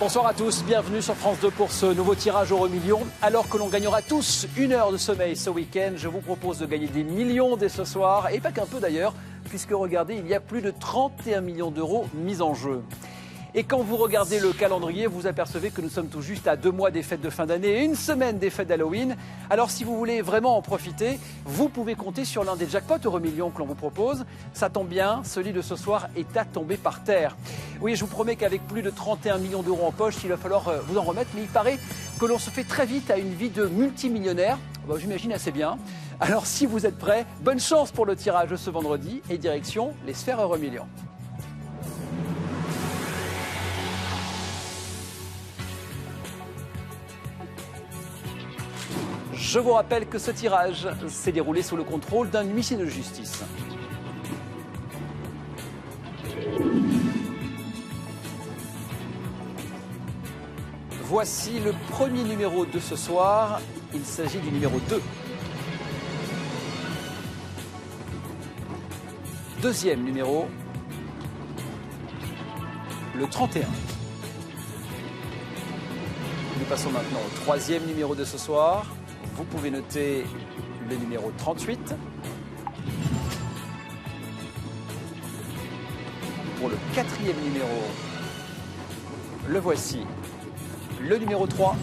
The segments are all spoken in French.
Bonsoir à tous, bienvenue sur France 2 pour ce nouveau tirage Euro Million. Alors que l'on gagnera tous 1 heure de sommeil ce week-end, je vous propose de gagner des millions dès ce soir, et pas qu'un peu d'ailleurs, puisque regardez, il y a plus de 31 millions d'euros mis en jeu. Et quand vous regardez le calendrier, vous apercevez que nous sommes tout juste à 2 mois des fêtes de fin d'année et 1 semaine des fêtes d'Halloween. Alors si vous voulez vraiment en profiter, vous pouvez compter sur l'un des jackpots Euro Million que l'on vous propose. Ça tombe bien, celui de ce soir est à tomber par terre. Oui, je vous promets qu'avec plus de 31 millions d'euros en poche, il va falloir vous en remettre. Mais il paraît que l'on se fait très vite à une vie de multimillionnaire. Bon, j'imagine assez bien. Alors si vous êtes prêts, bonne chance pour le tirage ce vendredi et direction les sphères Euro Million. Je vous rappelle que ce tirage s'est déroulé sous le contrôle d'un huissier de justice. Voici le premier numéro de ce soir. Il s'agit du numéro 2. Deuxième numéro, le 31. Nous passons maintenant au troisième numéro de ce soir. Vous pouvez noter le numéro 38. Pour le quatrième numéro, le voici, le numéro 3.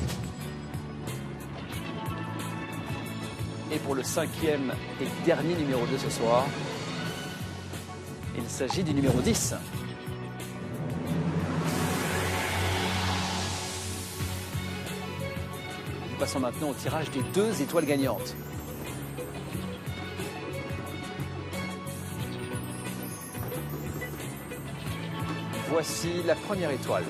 Et pour le cinquième et dernier numéro de ce soir, il s'agit du numéro 10. Nous passons maintenant au tirage des 2 étoiles gagnantes. Voici la première étoile.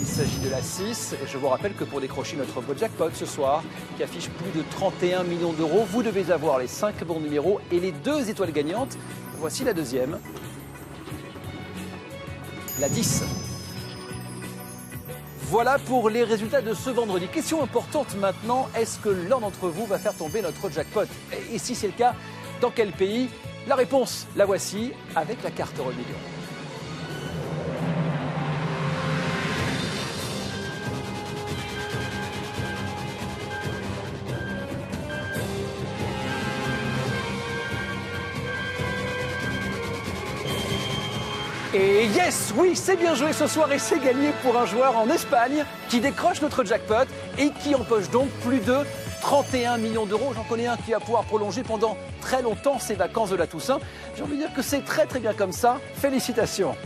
Il s'agit de la 6 et je vous rappelle que pour décrocher notre beau jackpot ce soir, qui affiche plus de 31 millions d'euros, vous devez avoir les 5 bons numéros et les 2 étoiles gagnantes. Voici la deuxième. La 10. Voilà pour les résultats de ce vendredi. Question importante maintenant, est-ce que l'un d'entre vous va faire tomber notre jackpot? Et si c'est le cas, dans quel pays? La réponse, la voici, avec la carte Euro Million. Et yes, oui, c'est bien joué ce soir et c'est gagné pour un joueur en Espagne qui décroche notre jackpot et qui empoche donc plus de 31 millions d'euros. J'en connais un qui va pouvoir prolonger pendant très longtemps ses vacances de la Toussaint. J'ai envie de dire que c'est très bien comme ça. Félicitations.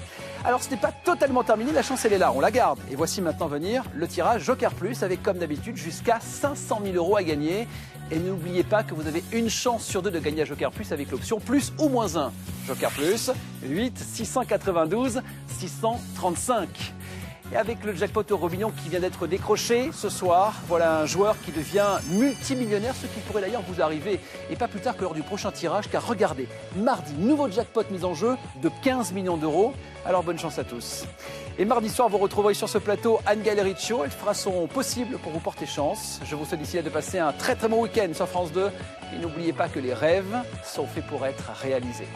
Alors ce n'est pas totalement terminé, la chance elle est là, on la garde. Et voici maintenant venir le tirage Joker Plus avec comme d'habitude jusqu'à 500 000 euros à gagner. Et n'oubliez pas que vous avez une chance sur 2 de gagner à Joker Plus avec l'option plus ou moins 1. Joker Plus, 8 692 635. Et avec le jackpot Euro Million qui vient d'être décroché ce soir, voilà un joueur qui devient multimillionnaire, ce qui pourrait d'ailleurs vous arriver. Et pas plus tard que lors du prochain tirage, car regardez, mardi, nouveau jackpot mis en jeu de 15 millions d'euros. Alors bonne chance à tous. Et mardi soir, vous retrouverez sur ce plateau Anne Gallericcio. Elle fera son possible pour vous porter chance. Je vous souhaite d'ici là de passer un très bon week-end sur France 2. Et n'oubliez pas que les rêves sont faits pour être réalisés.